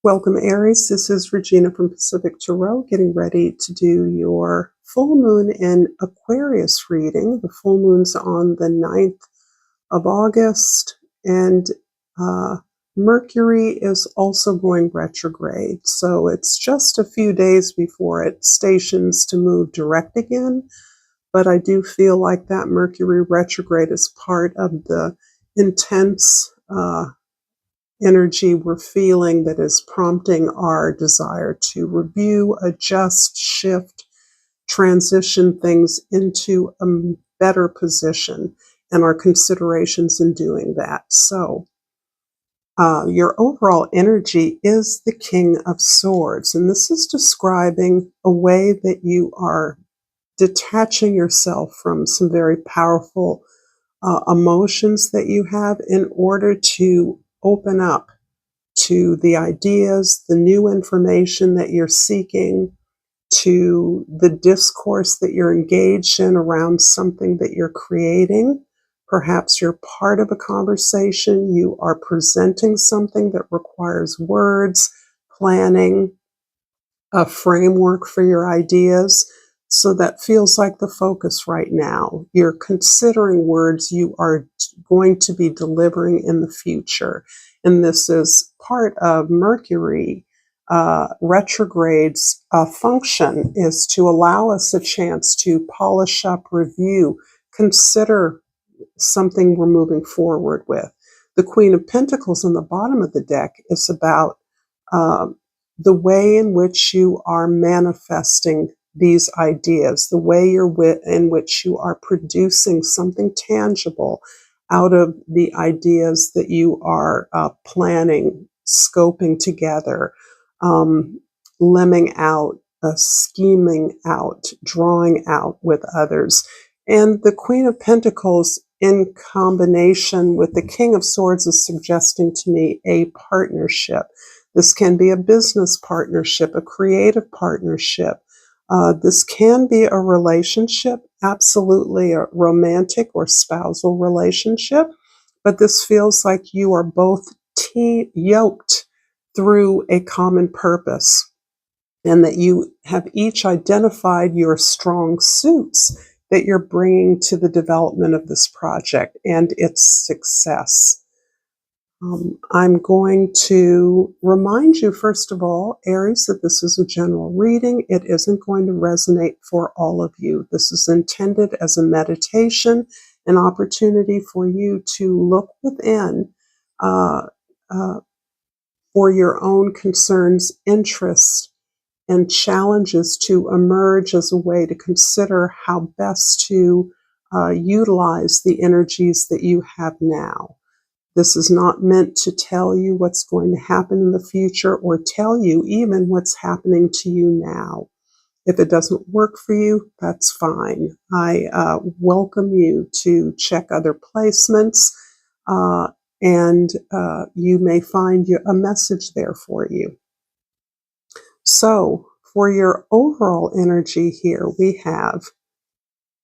Welcome, Aries. This is Regina from Pacific Tarot, getting ready to do your full moon in Aquarius reading. The full moon's on the 9th of August, and Mercury is also going retrograde. So it's just a few days before it stations to move direct again. But I do feel like that Mercury retrograde is part of the intense energy we're feeling that is prompting our desire to review, adjust, shift, transition things into a better position, and our considerations in doing that. So your overall energy is the King of Swords, and this is describing a way that you are detaching yourself from some very powerful emotions that you have in order to open up to the ideas, the new information that you're seeking, to the discourse that you're engaged in around something that you're creating. Perhaps you're part of a conversation, you are presenting something that requires words, planning, a framework for your ideas. So that feels like the focus right now. You're considering words you are going to be delivering in the future. And this is part of Mercury retrograde's function, is to allow us a chance to polish up, review, consider something we're moving forward with. The Queen of Pentacles on the bottom of the deck is about the way in which you are manifesting these ideas, the way in which you are producing something tangible out of the ideas that you are planning, scoping together, lemming out, scheming out, drawing out with others. And the Queen of Pentacles in combination with the King of Swords is suggesting to me a partnership. This can be a business partnership, a creative partnership. This can be a relationship, absolutely a romantic or spousal relationship, but this feels like you are both yoked through a common purpose, and that you have each identified your strong suits that you're bringing to the development of this project and its success. I'm going to remind you, first of all, Aries, that this is a general reading. It isn't going to resonate for all of you. This is intended as a meditation, an opportunity for you to look within for your own concerns, interests, and challenges to emerge as a way to consider how best to utilize the energies that you have now. This is not meant to tell you what's going to happen in the future or tell you even what's happening to you now. If it doesn't work for you, that's fine. I welcome you to check other placements, and you may find a message there for you. So for your overall energy here, we have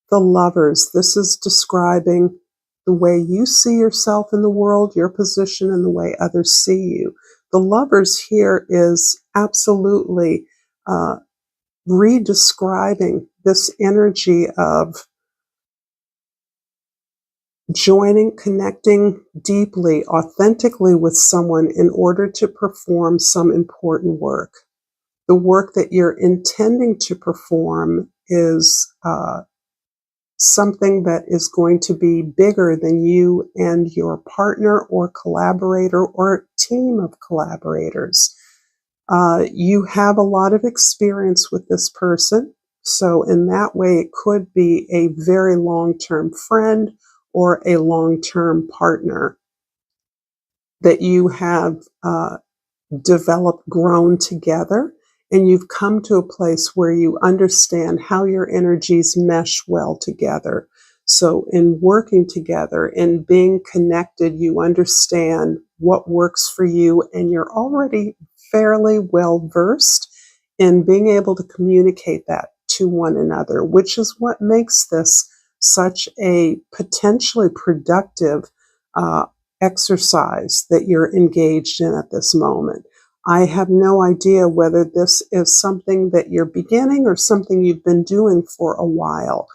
the Lovers. This is describing the way you see yourself in the world, your position, and the way others see you. The Lovers here is absolutely redescribing this energy of joining, connecting deeply, authentically with someone in order to perform some important work. The work that you're intending to perform is something that is going to be bigger than you and your partner or collaborator or team of collaborators. You have a lot of experience with this person, so in that way it could be a very long-term friend or a long-term partner that you have developed, grown together, and you've come to a place where you understand how your energies mesh well together. So in working together, in being connected, you understand what works for you, and you're already fairly well versed in being able to communicate that to one another, which is what makes this such a potentially productive exercise that you're engaged in at this moment. I have no idea whether this is something that you're beginning or something you've been doing for a while,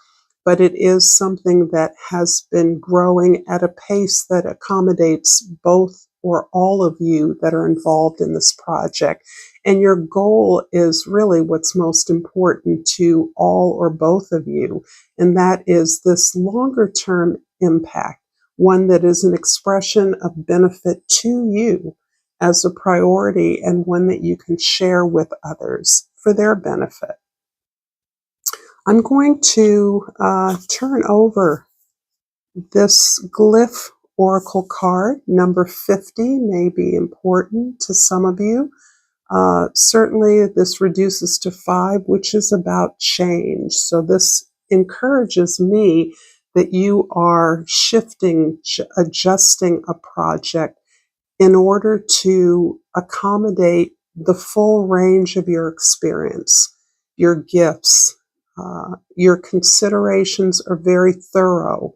but it is something that has been growing at a pace that accommodates both or all of you that are involved in this project. And your goal is really what's most important to all or both of you, and that is this longer term impact, one that is an expression of benefit to you as a priority and one that you can share with others for their benefit. I'm going to turn over this glyph oracle card. Number 50 may be important to some of you. Certainly this reduces to 5, which is about change. So this encourages me that you are shifting, adjusting a project in order to accommodate the full range of your experience, your gifts. Your considerations are very thorough.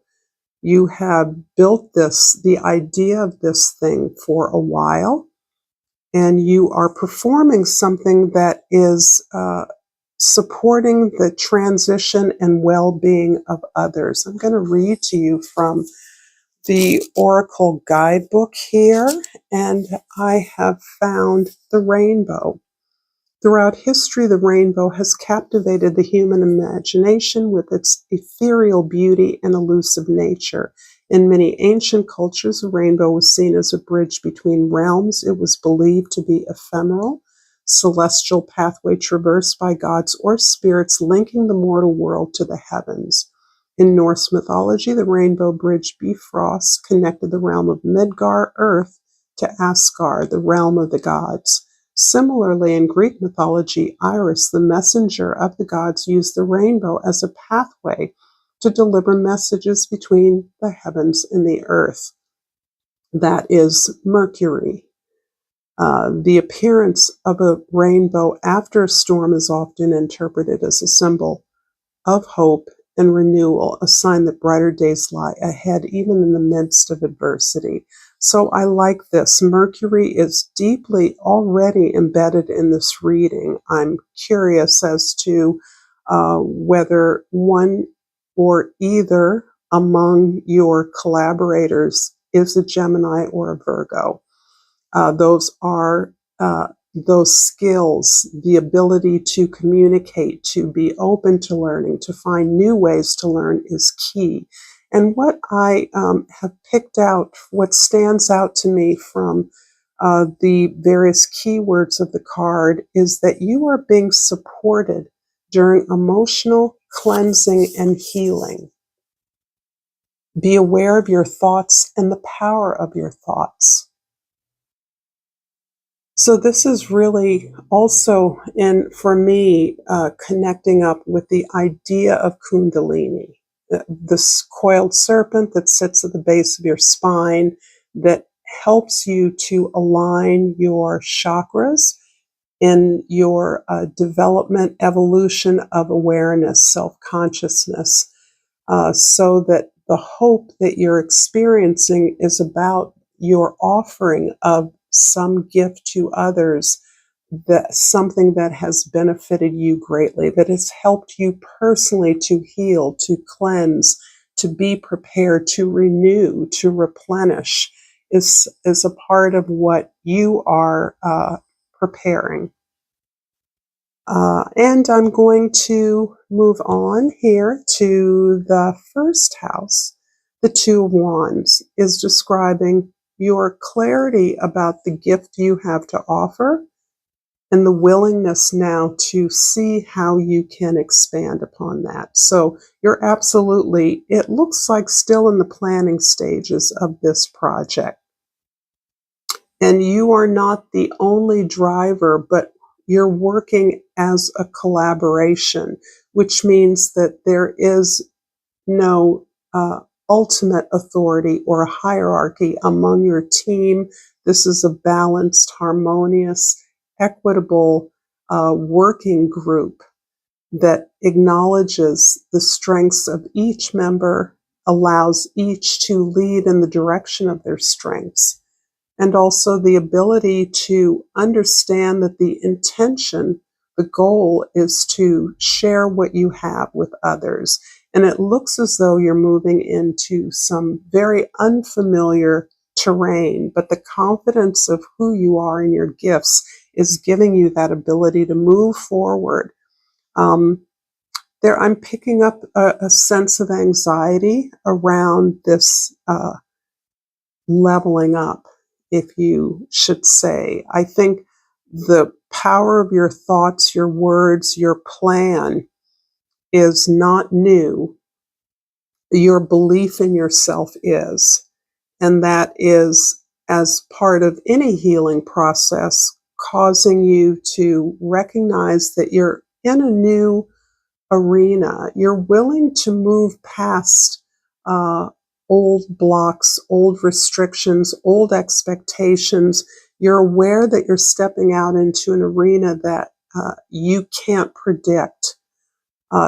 You have built the idea of this thing for a while, and you are performing something that is supporting the transition and well-being of others. I'm going to read to you from the Oracle Guidebook here, and I have found the rainbow. Throughout history, the rainbow has captivated the human imagination with its ethereal beauty and elusive nature. In many ancient cultures, a rainbow was seen as a bridge between realms. It was believed to be ephemeral, celestial pathway traversed by gods or spirits linking the mortal world to the heavens. In Norse mythology, the rainbow bridge Bifrost connected the realm of Midgard, Earth, to Asgard, the realm of the gods. Similarly, in Greek mythology, ARIES, the messenger of the gods, used the rainbow as a pathway to deliver messages between the heavens and the earth. That is Mercury. The appearance of a rainbow after a storm is often interpreted as a symbol of hope and renewal, a sign that brighter days lie ahead, even in the midst of adversity. So I like this. Mercury is deeply already embedded in this reading. I'm curious as to whether one or either among your collaborators is a Gemini or a Virgo. Those are those skills, the ability to communicate, to be open to learning, to find new ways to learn is key. And what I have picked out, what stands out to me from the various keywords of the card is that you are being supported during emotional cleansing and healing. Be aware of your thoughts and the power of your thoughts. So this is really also, for me, connecting up with the idea of Kundalini, this coiled serpent that sits at the base of your spine that helps you to align your chakras in your development, evolution of awareness, self-consciousness, so that the hope that you're experiencing is about your offering of some gift to others, that something that has benefited you greatly, that has helped you personally to heal, to cleanse, to be prepared, to renew, to replenish, is a part of what you are preparing. And I'm going to move on here to the first house. The Two of Wands is describing your clarity about the gift you have to offer and the willingness now to see how you can expand upon that. So you're absolutely, it looks like still in the planning stages of this project. And you are not the only driver, but you're working as a collaboration, which means that there is no ultimate authority or a hierarchy among your team. This is a balanced, harmonious, equitable working group that acknowledges the strengths of each member, allows each to lead in the direction of their strengths. and also the ability to understand that the intention, the goal is to share what you have with others. And it looks as though you're moving into some very unfamiliar terrain, but the confidence of who you are and your gifts is giving you that ability to move forward. I'm picking up a sense of anxiety around this leveling up, if you should say. I think the power of your thoughts, your words, your plan is not new. Your belief in yourself is. And that is, as part of any healing process, causing you to recognize that you're in a new arena. You're willing to move past uh, old blocks, old restrictions, old expectations. You're aware that you're stepping out into an arena that you can't predict.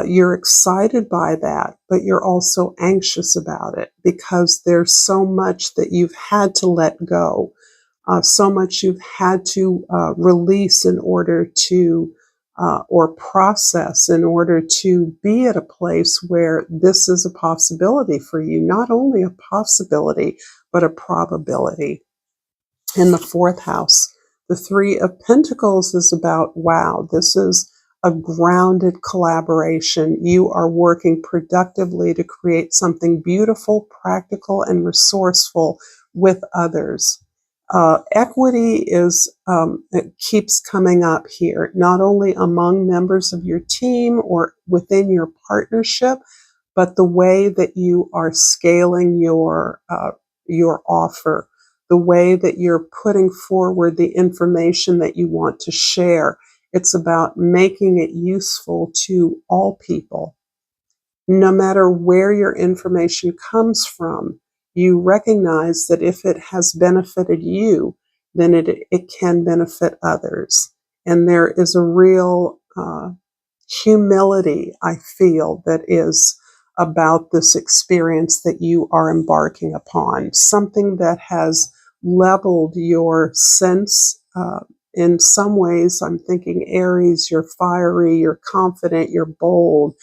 You're excited by that, but you're also anxious about it because there's so much that you've had to let go, so much you've had to release in order to, or process in order to be at a place where this is a possibility for you. Not only a possibility, but a probability. In the fourth house, the Three of Pentacles is about, wow, this is a grounded collaboration. You are working productively to create something beautiful, practical, and resourceful with others. Equity it keeps coming up here, not only among members of your team or within your partnership, but the way that you are scaling your offer, the way that you're putting forward the information that you want to share. It's about making it useful to all people. No matter where your information comes from, you recognize that if it has benefited you, then it can benefit others. And there is a real humility, I feel, that is about this experience that you are embarking upon, something that has leveled your sense. In some ways, I'm thinking Aries, you're fiery, you're confident, you're bold,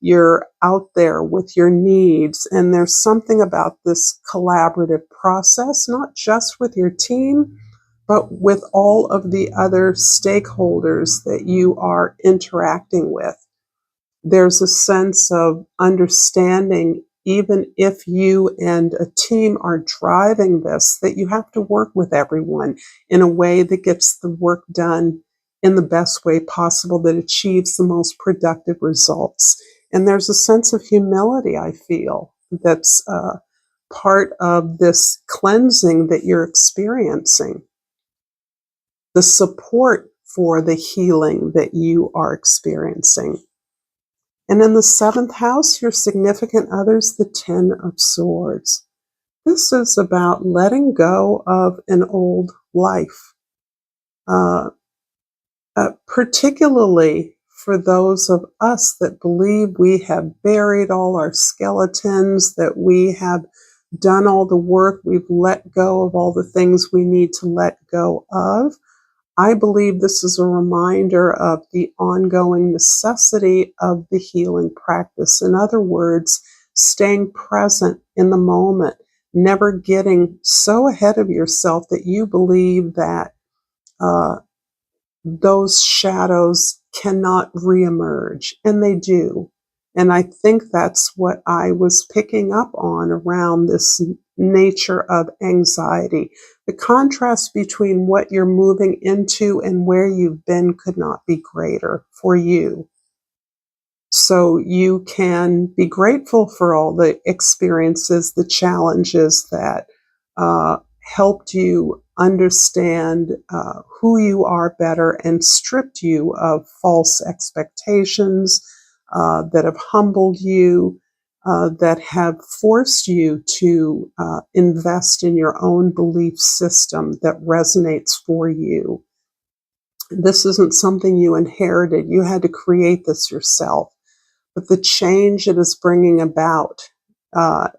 you're out there with your needs. And there's something about this collaborative process, not just with your team, but with all of the other stakeholders that you are interacting with. There's a sense of understanding, even if you and a team are driving this, that you have to work with everyone in a way that gets the work done in the best way possible, that achieves the most productive results. And there's a sense of humility, I feel, that's part of this cleansing that you're experiencing. The support for the healing that you are experiencing. And in the seventh house, your significant other's the Ten of Swords. This is about letting go of an old life, particularly for those of us that believe we have buried all our skeletons, that we have done all the work, we've let go of all the things we need to let go of. I believe this is a reminder of the ongoing necessity of the healing practice. In other words, staying present in the moment, never getting so ahead of yourself that you believe that those shadows cannot reemerge, and they do. And I think that's what I was picking up on around this nature of anxiety. The contrast between what you're moving into and where you've been could not be greater for you. So you can be grateful for all the experiences, the challenges that helped you understand who you are better and stripped you of false expectations that have humbled you, that have forced you to invest in your own belief system that resonates for you. This isn't something you inherited. You had to create this yourself. But the change it is bringing about,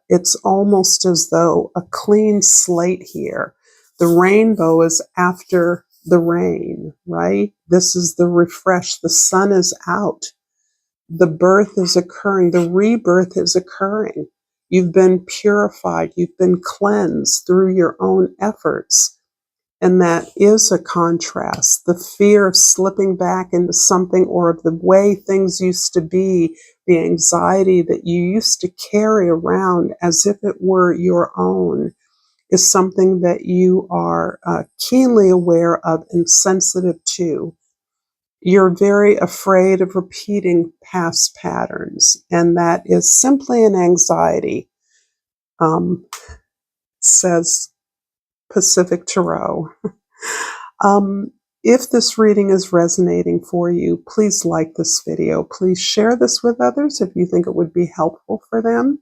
it's almost as though a clean slate here. The rainbow is after the rain, right? This is the refresh. The sun is out. The birth is occurring. The rebirth is occurring. You've been purified. You've been cleansed through your own efforts. And that is a contrast. The fear of slipping back into something, or of the way things used to be, the anxiety that you used to carry around as if it were your own, is something that you are keenly aware of and sensitive to. You're very afraid of repeating past patterns, and that is simply an anxiety, says Pacific Tarot. If this reading is resonating for you, please like this video. Please share this with others if you think it would be helpful for them.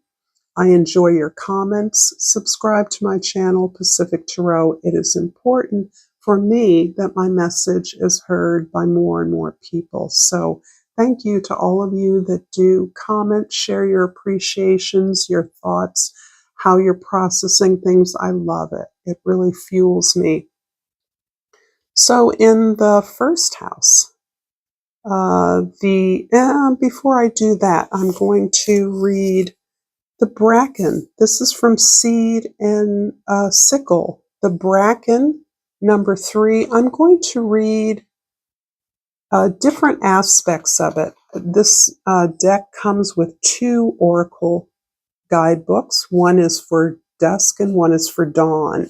I enjoy your comments. Subscribe to my channel, Pacific Tarot. It is important for me that my message is heard by more and more people. So thank you to all of you that do comment, share your appreciations, your thoughts, how you're processing things. I love it. It really fuels me. So in the first house, before I do that, I'm going to read the bracken. This is from Seed and Sickle. The bracken, number 3. I'm going to read different aspects of it. This deck comes with 2 oracle guidebooks. One is for dusk and one is for dawn.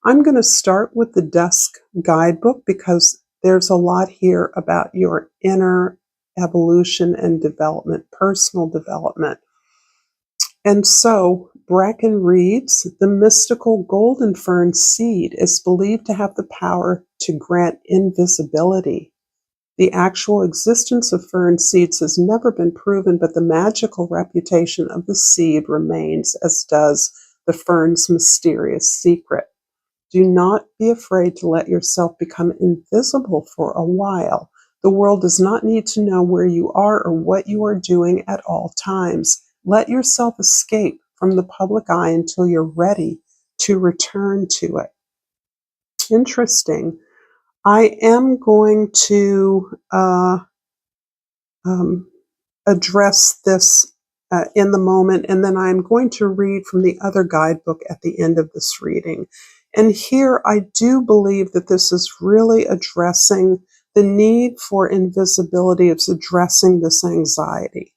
I'm going to start with the dusk guidebook because there's a lot here about your inner evolution and development, personal development. And so Bracken reads, the mystical golden fern seed is believed to have the power to grant invisibility. The actual existence of fern seeds has never been proven, but the magical reputation of the seed remains, as does the fern's mysterious secret. Do not be afraid to let yourself become invisible for a while. The world does not need to know where you are or what you are doing at all times. Let yourself escape from the public eye until you're ready to return to it. Interesting. I am going to address this in the moment, and then I'm going to read from the other guidebook at the end of this reading. And here I do believe that this is really addressing the need for invisibility. It's addressing this anxiety.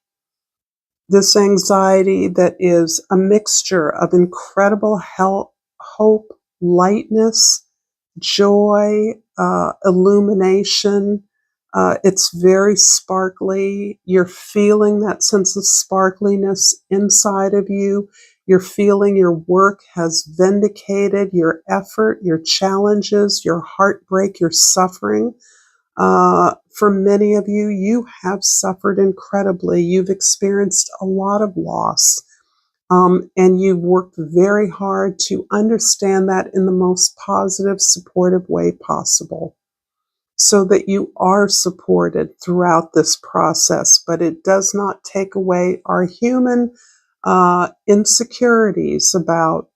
This anxiety that is a mixture of incredible hope, lightness, joy, illumination. It's very sparkly. You're feeling that sense of sparkliness inside of you. You're feeling your work has vindicated your effort, your challenges, your heartbreak, your suffering. For many of you, you have suffered incredibly. You've experienced a lot of loss. And you've worked very hard to understand that in the most positive, supportive way possible, so that you are supported throughout this process. But it does not take away our human insecurities about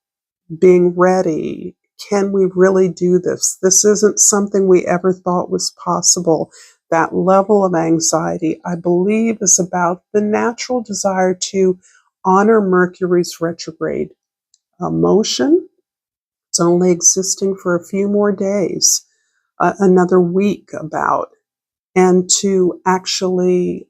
being ready. Can we really do this? This isn't something we ever thought was possible. That level of anxiety, I believe, is about the natural desire to honor Mercury's retrograde motion. It's only existing for a few more days, another week about, and to actually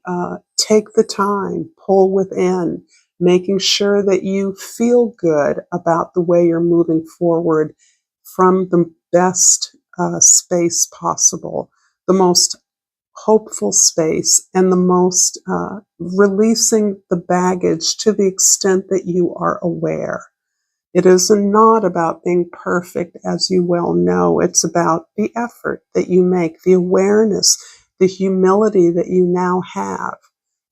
take the time, pull within, making sure that you feel good about the way you're moving forward from the best space possible, the most hopeful space, and the most releasing the baggage to the extent that you are aware. It is not about being perfect, as you well know. It's about the effort that you make, the awareness, the humility that you now have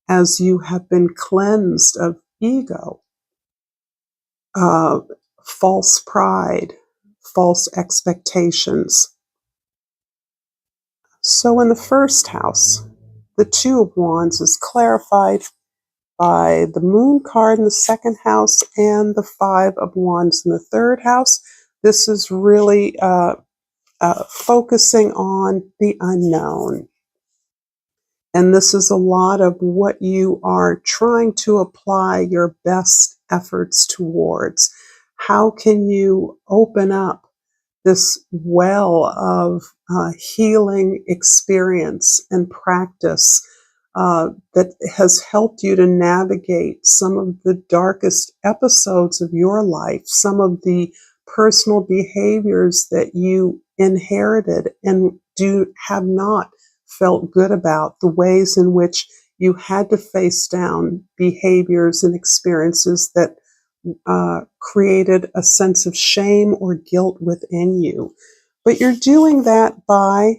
as you have been cleansed of ego, false pride, false expectations. So in the first house, the Two of Wands is clarified by the Moon card in the second house and the Five of Wands in the third house. This is really focusing on the unknown. And this is a lot of what you are trying to apply your best efforts towards. How can you open up this well of healing experience and practice that has helped you to navigate some of the darkest episodes of your life, some of the personal behaviors that you inherited and have not felt good about, the ways in which you had to face down behaviors and experiences that created a sense of shame or guilt within you. But you're doing that by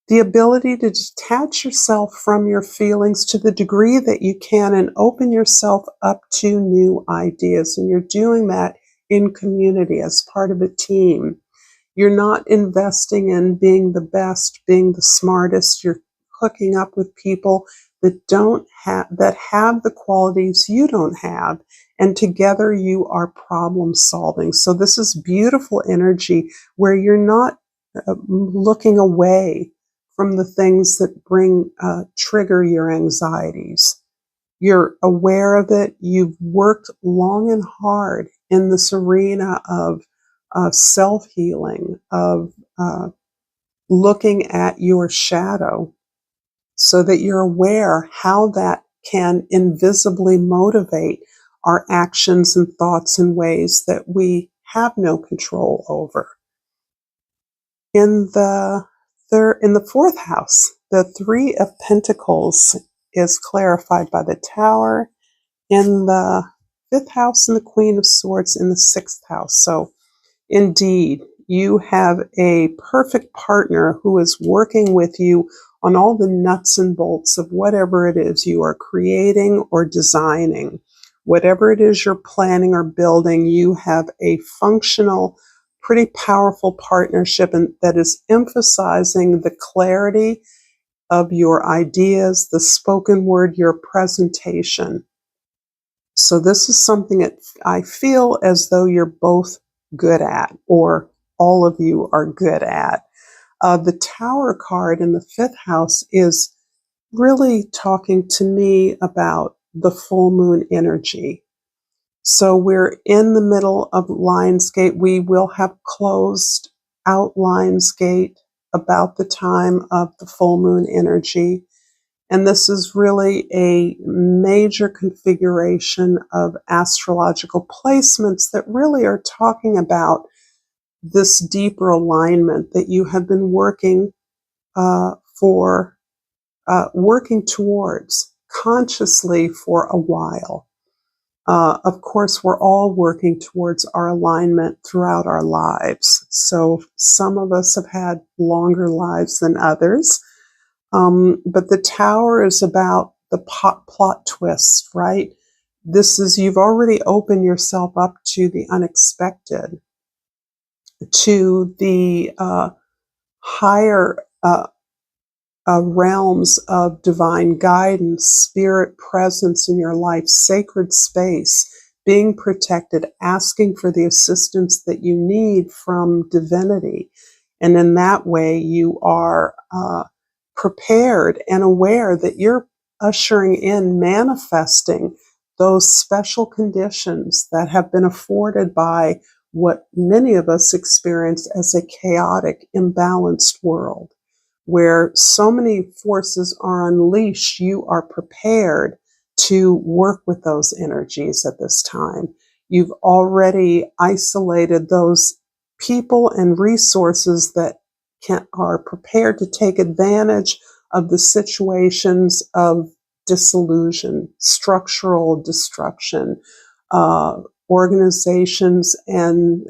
the ability to detach yourself from your feelings to the degree that you can and open yourself up to new ideas. And you're doing that in community as part of a team. You're not investing in being the best, being the smartest. You're hooking up with people that have the qualities you don't have, and together you are problem solving. So this is beautiful energy where you're not looking away from the things that trigger your anxieties. You're aware of it. You've worked long and hard in this arena of self-healing, of looking at your shadow so that you're aware how that can invisibly motivate our actions and thoughts in ways that we have no control over. In the fourth house, the Three of Pentacles is clarified by the Tower. In the fifth house, and the Queen of Swords in the sixth house. So indeed, you have a perfect partner who is working with you on all the nuts and bolts of whatever it is you are creating or designing. Whatever it is you're planning or building, you have a functional, pretty powerful partnership that is emphasizing the clarity of your ideas, the spoken word, your presentation. So this is something that I feel as though you're both good at, or all of you are good at. The Tower card in the fifth house is really talking to me about the full moon energy. So we're in the middle of Lionsgate. We will have closed out Lionsgate about the time of the full moon energy. And this is really a major configuration of astrological placements that really are talking about this deeper alignment that you have been working towards consciously for a while. Of course, we're all working towards our alignment throughout our lives. So some of us have had longer lives than others. But the Tower is about the plot twist, right? You've already opened yourself up to the unexpected, to the higher realms of divine guidance, spirit presence in your life, sacred space, being protected, asking for the assistance that you need from divinity. And in that way, you are prepared and aware that you're ushering in, manifesting those special conditions that have been afforded by what many of us experience as a chaotic, imbalanced world, where so many forces are unleashed. You are prepared to work with those energies at this time. You've already isolated those people and resources that are prepared to take advantage of the situations of disillusion, structural destruction, organizations and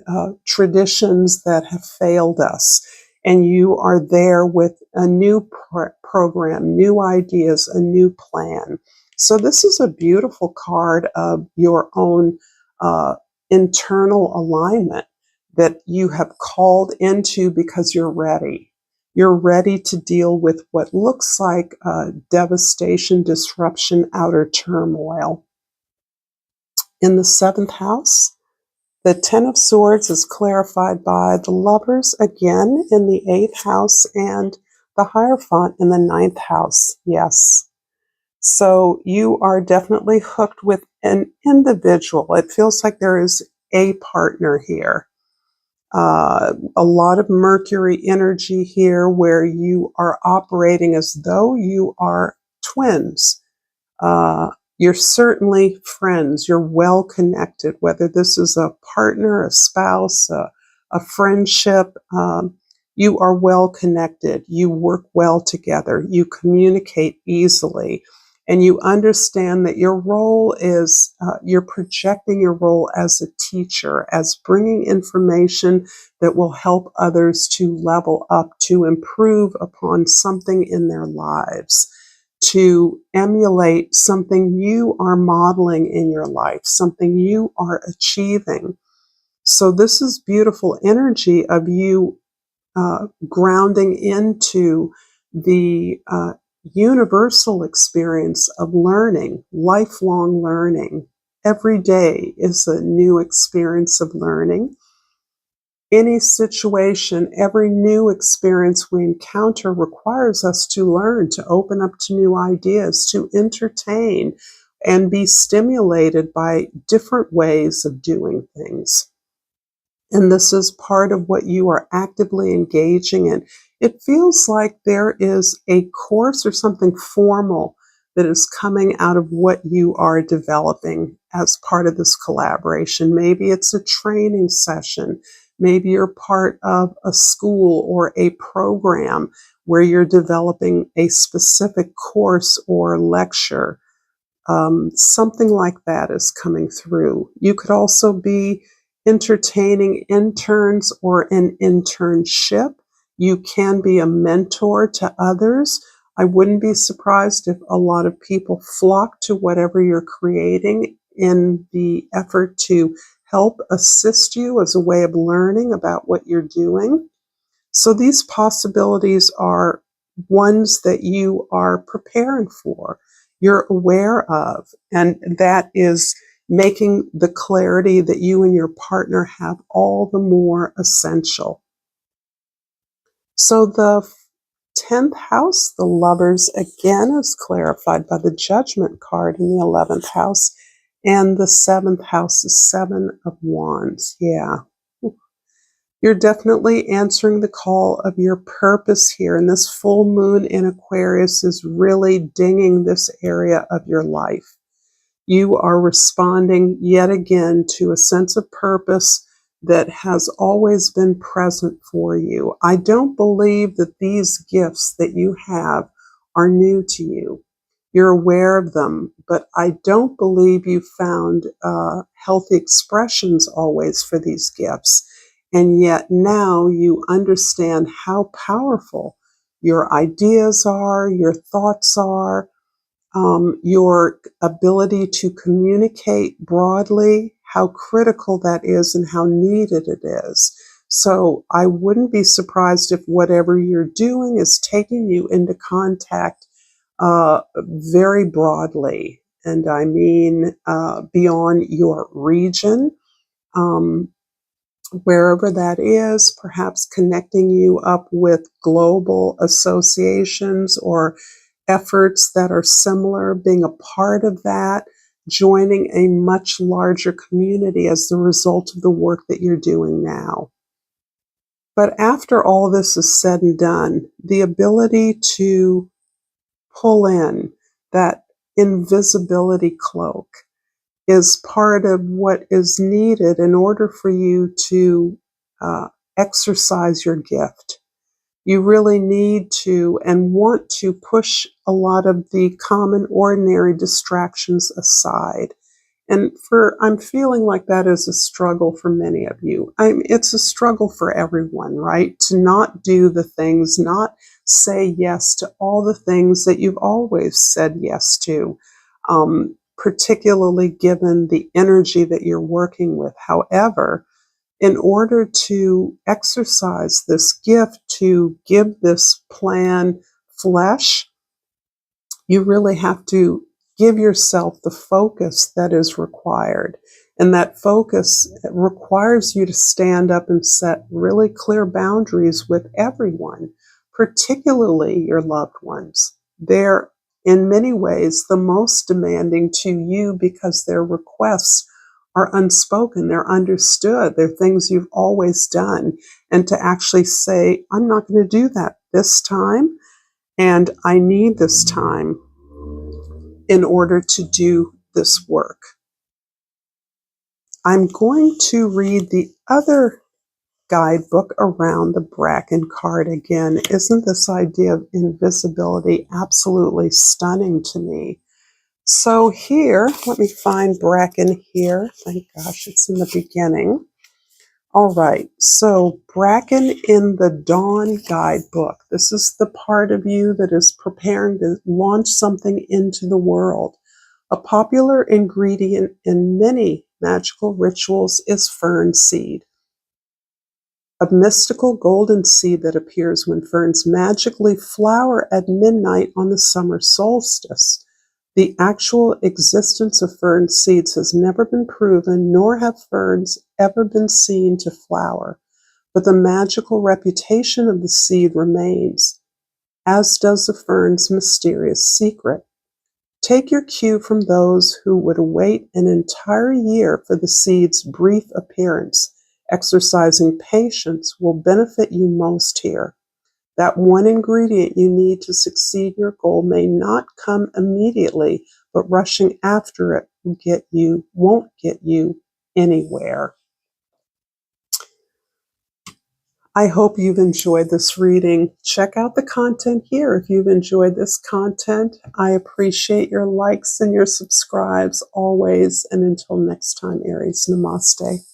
traditions that have failed us. And you are there with a new program, new ideas, a new plan. So this is a beautiful card of your own internal alignment that you have called into because you're ready. You're ready to deal with what looks like devastation, disruption, outer turmoil. In the seventh house, The Ten of Swords is clarified by the Lovers again in the 8th house and the Hierophant in the 9th house. Yes. So you are definitely hooked with an individual. It feels like there is a partner here. A lot of Mercury energy here where you are operating as though you are twins. You're certainly friends. You're well connected, whether this is a partner, a spouse, a friendship. You are well connected. You work well together. You communicate easily. And you understand that your role is, you're projecting your role as a teacher, as bringing information that will help others to level up, to improve upon something in their lives, to emulate something you are modeling in your life, something you are achieving. So this is beautiful energy of you grounding into the universal experience of learning, lifelong learning. Every day is a new experience of learning. Any situation, every new experience we encounter requires us to learn, to open up to new ideas, to entertain, and be stimulated by different ways of doing things. And this is part of what you are actively engaging in. It feels like there is a course or something formal that is coming out of what you are developing as part of this collaboration. Maybe it's a training session. Maybe you're part of a school or a program where you're developing a specific course or lecture. Something like that is coming through. You could also be entertaining interns or an internship. You can be a mentor to others. I wouldn't be surprised if a lot of people flock to whatever you're creating in the effort to help assist you as a way of learning about what you're doing. So these possibilities are ones that you are preparing for, you're aware of, and that is making the clarity that you and your partner have all the more essential. So the 10th house, the Lovers, again is clarified by the Judgment card in the 11th house, and the 7th house is 7 of Wands. Yeah. You're definitely answering the call of your purpose here. And this full moon in Aquarius is really dinging this area of your life. You are responding yet again to a sense of purpose that has always been present for you. I don't believe that these gifts that you have are new to you. You're aware of them, but I don't believe you found healthy expressions always for these gifts. And yet now you understand how powerful your ideas are, your thoughts are, your ability to communicate broadly, how critical that is and how needed it is. So I wouldn't be surprised if whatever you're doing is taking you into contact very broadly. And I mean beyond your region, wherever that is, perhaps connecting you up with global associations or efforts that are similar, being a part of that, joining a much larger community as the result of the work that you're doing now. But after all this is said and done, the ability to pull in that invisibility cloak is part of what is needed in order for you to exercise your gift. You really need to and want to push a lot of the common, ordinary distractions aside. And I'm feeling like that is a struggle for many of you. It's a struggle for everyone, right? To not do the things, not say yes to all the things that you've always said yes to, particularly given the energy that you're working with. However, in order to exercise this gift, to give this plan flesh, you really have to Give yourself the focus that is required. And that focus requires you to stand up and set really clear boundaries with everyone, particularly your loved ones. They're in many ways the most demanding to you because their requests are unspoken, they're understood, they're things you've always done. And to actually say, I'm not going to do that this time, and I need this time in order to do this work. I'm going to read the other guidebook around the Bracken card again. Isn't this idea of invisibility absolutely stunning to me? So here, let me find Bracken here. Thank gosh, it's in the beginning. All right, so Bracken in the Dawn guidebook. This is the part of you that is preparing to launch something into the world. A popular ingredient in many magical rituals is fern seed, a mystical golden seed that appears when ferns magically flower at midnight on the summer solstice. The actual existence of fern seeds has never been proven, nor have ferns ever been seen to flower, but the magical reputation of the seed remains, as does the fern's mysterious secret. Take your cue from those who would wait an entire year for the seed's brief appearance. Exercising patience will benefit you most here. That one ingredient you need to succeed your goal may not come immediately, but rushing after it won't get you anywhere. I hope you've enjoyed this reading. Check out the content here if you've enjoyed this content. I appreciate your likes and your subscribes always. And until next time, Aries, namaste.